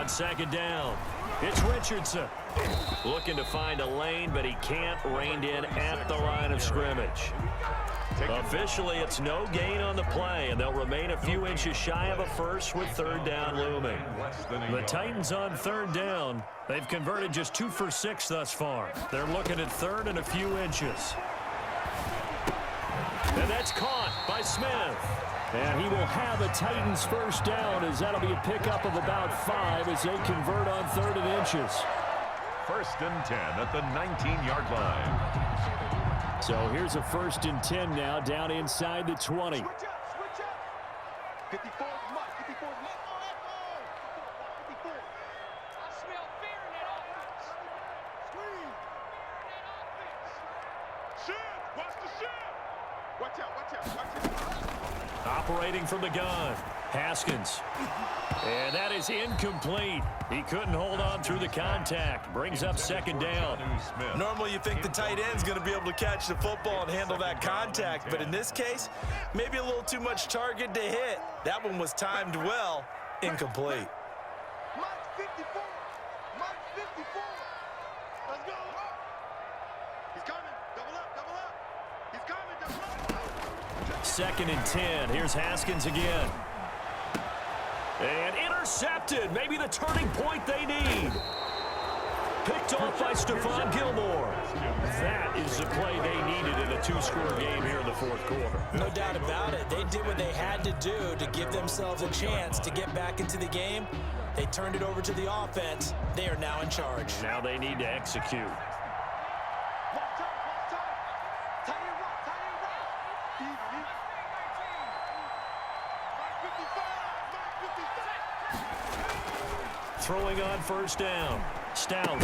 on second down. It's Richardson. Looking to find a lane, but he can't. Reined in at the line of scrimmage. Officially, it's no gain on the play, and they'll remain a few inches shy of a first with third down looming. The Titans on third down. They've converted just 2 for 6 thus far. They're looking at third and a few inches. And that's caught by Smith. And he will have a Titans first down, as that'll be a pickup of about 5 as they convert on third and inches. 1st and 10 at the 19-yard line. So here's a 1st and 10 now, down inside the 20. Switch up. 54 mark. 54 mark. 54. I smell fear in that offense. Screen. Shift. Watch the shift. Watch out. Operating from the gun, Haskins. And that is incomplete. He couldn't hold on through the contact. Brings up second down. Normally you think the tight end's going to be able to catch the football and handle that contact, but in this case, maybe a little too much target to hit. That one was timed well, incomplete. Mark 54. Mark 54. Let's go. He's coming. Double up. He's coming. Double up. 2nd and 10. Here's Haskins again. And intercepted. Maybe the turning point they need. Picked off by Stephon Gilmore. That is the play they needed in a 2-score game here in the 4th quarter. No doubt about it. They did what they had to do to give themselves a chance to get back into the game. They turned it over to the offense. They are now in charge. Now they need to execute. Watch out. Tight end right. Even. Mark 55. Throwing on first down. Stout.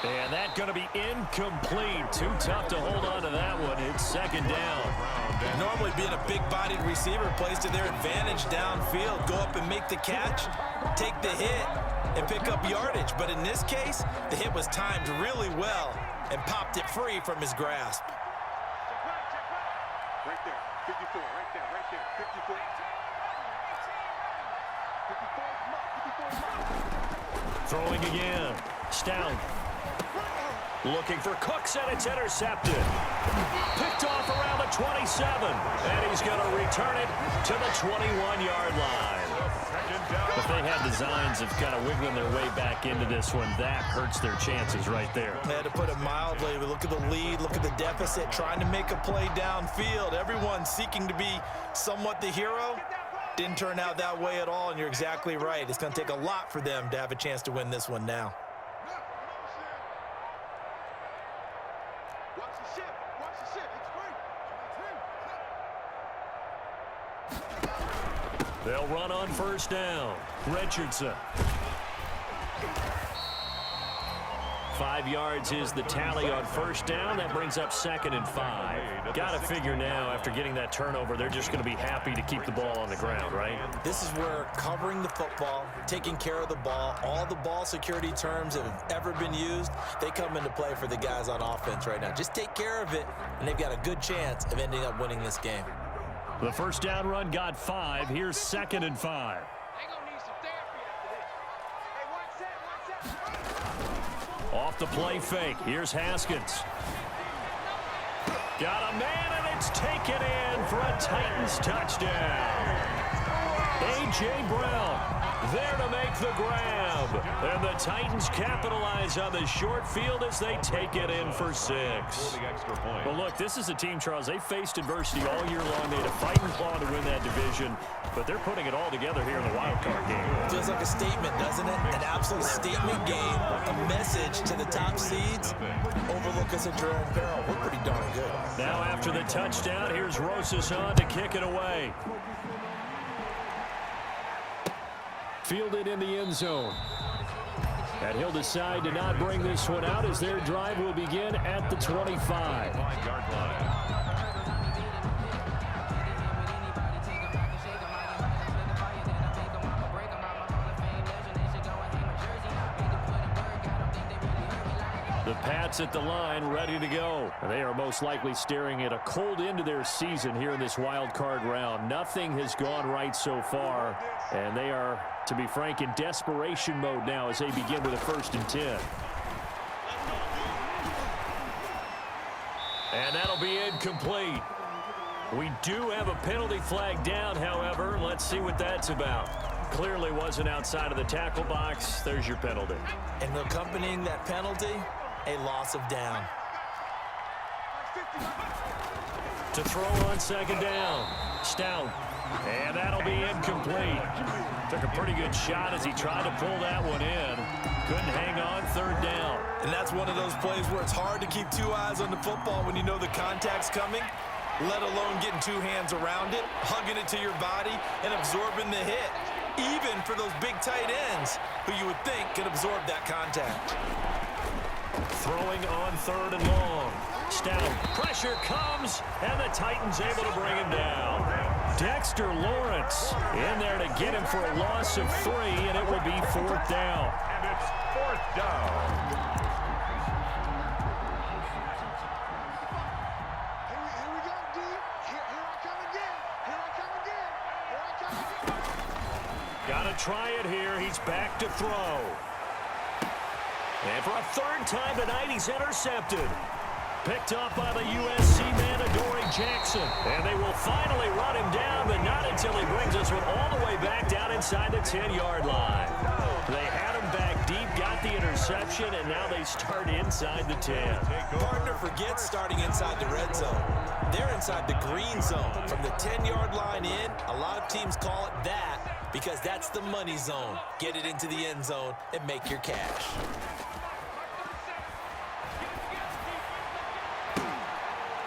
And that going to be incomplete. Too tough to hold on to that one. It's second down. Normally being a big-bodied receiver plays to their advantage downfield. Go up and make the catch, take the hit, and pick up yardage. But in this case, the hit was timed really well and popped it free from his grasp. Right there. 54. Right there. 54. 54. Throwing again. Stout. Looking for Cooks, and it's intercepted. Picked off around the 27. And he's going to return it to the 21-yard line. If they had designs of kind of wiggling their way back into this one, that hurts their chances right there. They had to put it mildly. Look at the lead, look at the deficit, trying to make a play downfield. Everyone seeking to be somewhat the hero. Didn't turn out that way at all, and you're exactly right. It's going to take a lot for them to have a chance to win this one now. Watch the ship. It's free. They'll run on first down. Richardson. 5 yards is the tally on first down. That brings up 2nd and 5. Got to figure now, after getting that turnover, they're just going to be happy to keep the ball on the ground, right? This is where covering the football, taking care of the ball, all the ball security terms that have ever been used, they come into play for the guys on offense right now. Just take care of it, and they've got a good chance of ending up winning this game. The first down run got 5. Here's 2nd and 5. They gonna need some therapy after this. Hey, watch that. Off the play fake. Here's Haskins. Got a man, and it's taken in for a Titans touchdown. A.J. Brown there to make the grab. And the Titans capitalize on the short field as they take it in for 6. Well, look, this is a team, Charles. They faced adversity all year long. They had a fight and claw to win that division, but they're putting it all together here in the wild card game. Feels like a statement, doesn't it? An absolute statement game, a message to the top seeds. Overlook us at your own peril. We're pretty darn good. Now after the touchdown, here's Rosas on to kick it away. Fielded in the end zone. And he'll decide to not bring this one out as their drive will begin at the 25. The Pats at the line, ready to go. And they are most likely staring at a cold end to their season here in this wild card round. Nothing has gone right so far, and they are, to be frank, in desperation mode now as they begin with a 1st and 10. And that'll be incomplete. We do have a penalty flag down, however. Let's see what that's about. Clearly wasn't outside of the tackle box. There's your penalty. And accompanying that penalty, a loss of down. To throw on 2nd down. Stout. And that'll be incomplete. Took a pretty good shot as he tried to pull that one in. Couldn't hang on 3rd down. And that's one of those plays where it's hard to keep 2 eyes on the football when you know the contact's coming, let alone getting 2 hands around it, hugging it to your body, and absorbing the hit. Even for those big tight ends who you would think could absorb that contact. Throwing on 3rd and long. Stout. Pressure comes, and the Titans able to bring him down. Dexter Lawrence in there to get him for a loss of 3, and it will be 4th down. And it's 4th down. Here we go, D. Here I come again. Here I come again. Here I come again. Got to try it here. He's back to throw. And for a 3rd time tonight, he's intercepted. Picked up by the USC man, Adoree Jackson. And they will finally run him down, but not until he brings this one all the way back down inside the 10-yard line. They had him back deep, got the interception, and now they start inside the 10. Partner forgets starting inside the red zone. They're inside the green zone. From the 10-yard line in, a lot of teams call it that because that's the money zone. Get it into the end zone and make your cash.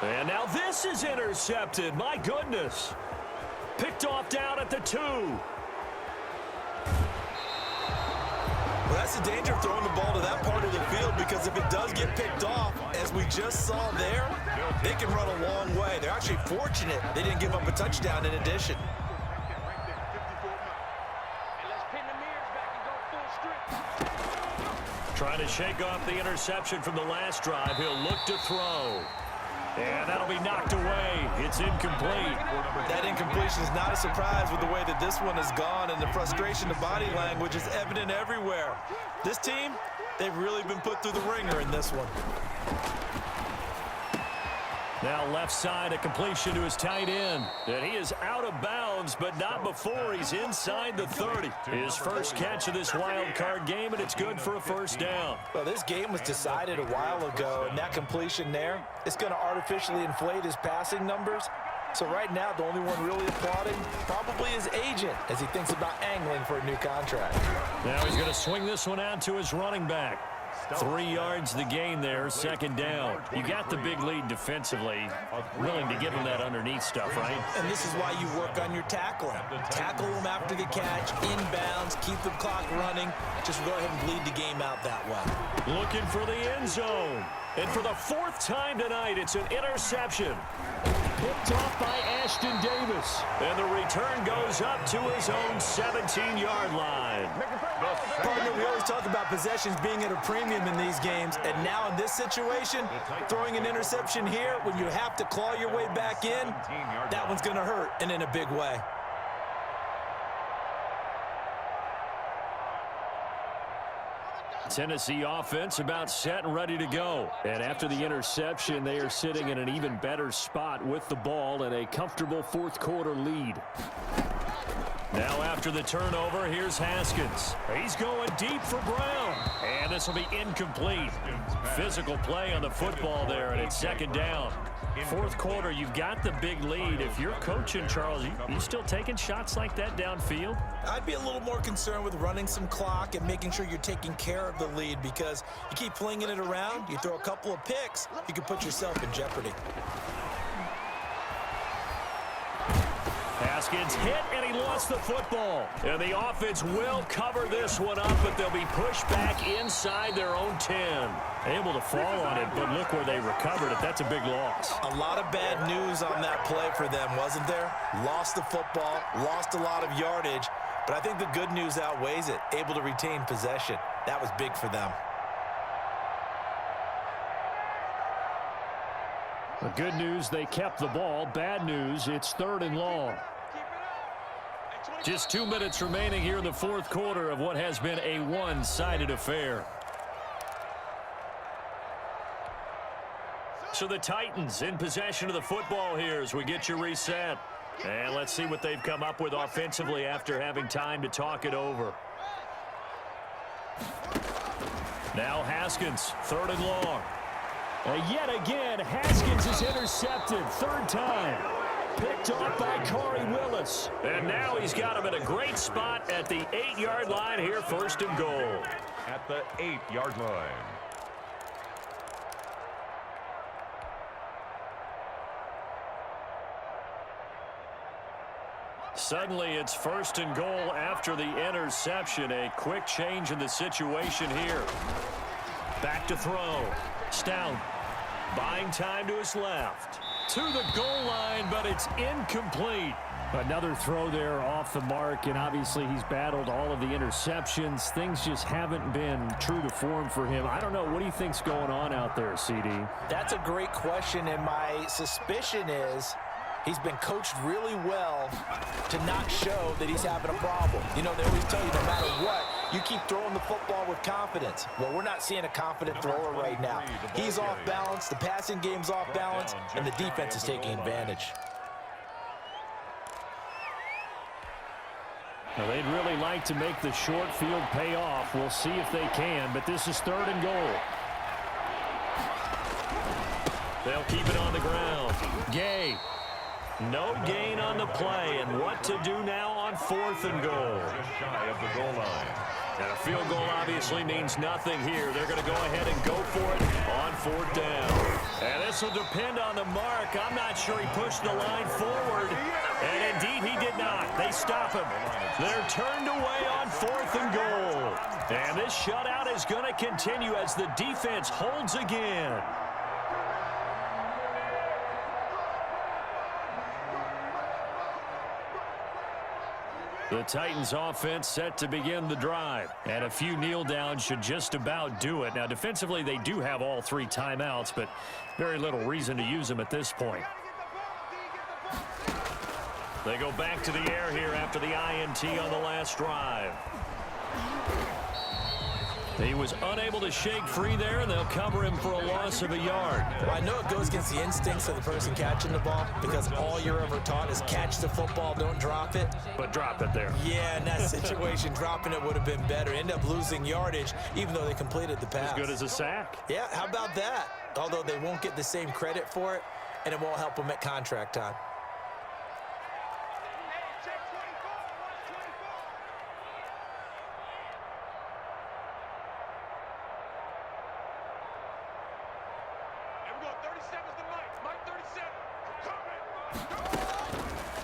And now this is intercepted. My goodness. Picked off down at the 2. Well, that's the danger of throwing the ball to that part of the field, because if it does get picked off, as we just saw there, they can run a long way. They're actually fortunate they didn't give up a touchdown in addition. Trying to shake off the interception from the last drive. He'll look to throw. And that'll be knocked away. It's incomplete. That incompletion is not a surprise with the way that this one has gone, and the frustration, the body language is evident everywhere. This team, they've really been put through the ringer in this one. Now left side, a completion to his tight end. And he is out of bounds, but not before he's inside the 30. His first catch of this wild card game, and it's good for a 1st down. Well, this game was decided a while ago, and that completion there, it's going to artificially inflate his passing numbers. So right now, the only one really applauding probably his agent as he thinks about angling for a new contract. Now he's going to swing this one out to his running back. 3 yards the gain there, 2nd down. You got the big lead defensively. Willing to give him that underneath stuff, right? And this is why you work on your tackling. Tackle them after the catch, inbounds, keep the clock running. Just go ahead and bleed the game out that way. Looking for the end zone. And for the 4th time tonight, it's an interception. Picked off by Ashton Davis. And the return goes up to his own 17-yard line. Partner, we always talk about possessions being at a premium in these games, and now in this situation, throwing an interception here when you have to claw your way back in, that one's going to hurt, and in a big way. Tennessee offense about set and ready to go. And after the interception, they are sitting in an even better spot with the ball and a comfortable 4th quarter lead. Now after the turnover, here's Haskins. He's going deep for Brown. And this will be incomplete. Physical play on the football there, and it's 2nd down. 4th quarter, you've got the big lead. If you're coaching, Charles, you still taking shots like that downfield? I'd be a little more concerned with running some clock and making sure you're taking care of the lead, because you keep flinging it around, you throw a couple of picks, you can put yourself in jeopardy. Haskins hit, and he lost the football. And the offense will cover this one up, but they'll be pushed back inside their own 10. Able to fall on it, but look where they recovered it. That's a big loss. A lot of bad news on that play for them, wasn't there? Lost the football, lost a lot of yardage, but I think the good news outweighs it. Able to retain possession. That was big for them. The good news, they kept the ball. Bad news, it's 3rd and long. Just 2 minutes remaining here in the 4th quarter of what has been a one-sided affair. So the Titans in possession of the football here as we get you reset. And let's see what they've come up with offensively after having time to talk it over. Now Haskins, 3rd and long. Yet again, Haskins is intercepted. 3rd time. Picked off by Corey Willis. And now he's got him at a great spot at the 8-yard line here, 1st and goal. At the 8-yard line. Suddenly it's 1st and goal after the interception. A quick change in the situation here. Back to throw. Stout buying time to his left. To the goal line, but it's incomplete. Another throw there off the mark, and obviously he's battled all of the interceptions. Things just haven't been true to form for him. I don't know. What do you think's going on out there, CD? That's a great question, and my suspicion is he's been coached really well to not show that he's having a problem. You know, they always tell you no matter what, you keep throwing the football with confidence. Well, we're not seeing a confident thrower right now. He's off balance, the passing game's off balance, and the defense is taking advantage. Now, they'd really like to make the short field pay off. We'll see if they can, but this is 3rd and goal. They'll keep it on the ground. Gay. No gain on the play, and what to do now on 4th and goal. Just shy of the goal line. And a field goal obviously means nothing here. They're going to go ahead and go for it on 4th down. And this will depend on the mark. I'm not sure he pushed the line forward. And indeed he did not. They stop him. They're turned away on 4th and goal. And this shutout is going to continue as the defense holds again. The Titans offense set to begin the drive. And a few kneel downs should just about do it. Now, defensively, they do have all 3 timeouts, but very little reason to use them at this point. They go back to the air here after the INT on the last drive. He was unable to shake free there, and they'll cover him for a loss of a yard. Well, I know it goes against the instincts of the person catching the ball because all you're ever taught is catch the football, don't drop it. But drop it there. Yeah, in that situation, dropping it would have been better. End up losing yardage, even though they completed the pass. As good as a sack. Yeah, how about that? Although they won't get the same credit for it, and it won't help them at contract time.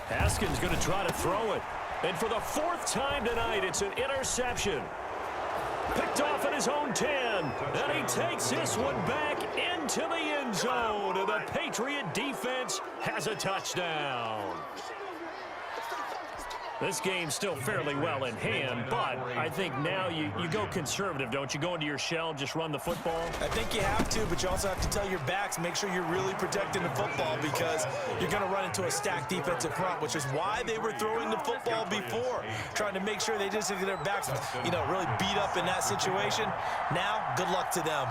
Haskins going to try to throw it. And for the 4th time tonight, it's an interception. Picked off at his own 10. And he takes this one back into the end zone. And the Patriot defense has a touchdown. This game's still fairly well in hand, but I think now you go conservative, don't you? Go into your shell, just run the football? I think you have to, but you also have to tell your backs, make sure you're really protecting the football because you're going to run into a stacked defensive front, which is why they were throwing the football before, trying to make sure they just get their backs, really beat up in that situation. Now, good luck to them.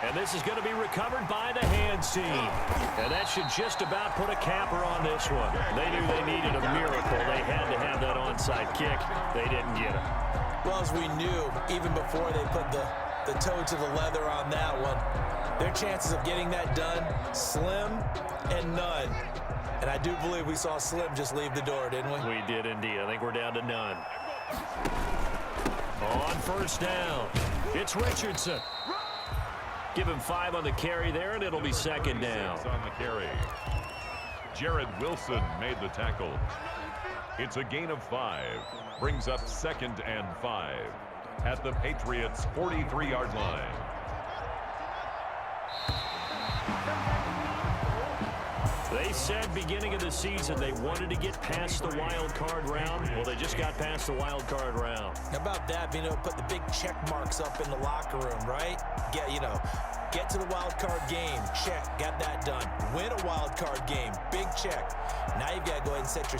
And this is going to be recovered by the hands team. And that should just about put a capper on this one. They knew they needed a miracle. They had to have that onside kick. They didn't get it. Well, as we knew, even before they put the toe to the leather on that one, their chances of getting that done, slim and none. And I do believe we saw Slim just leave the door, didn't we? We did indeed. I think we're down to none. On 1st down, it's Richardson. Give him 5 on the carry there, and it'll be 2nd down. On the carry. Jared Wilson made the tackle. It's a gain of 5. Brings up 2nd and 5 at the Patriots' 43-yard line. They said beginning of the season they wanted to get past the wild card round. Well, they just got past the wild card round. How about that, being able to put the big check marks up in the locker room, right? Get to the wild card game. Check. Got that done. Win a wild card game. Big check. Now you've got to go ahead and set your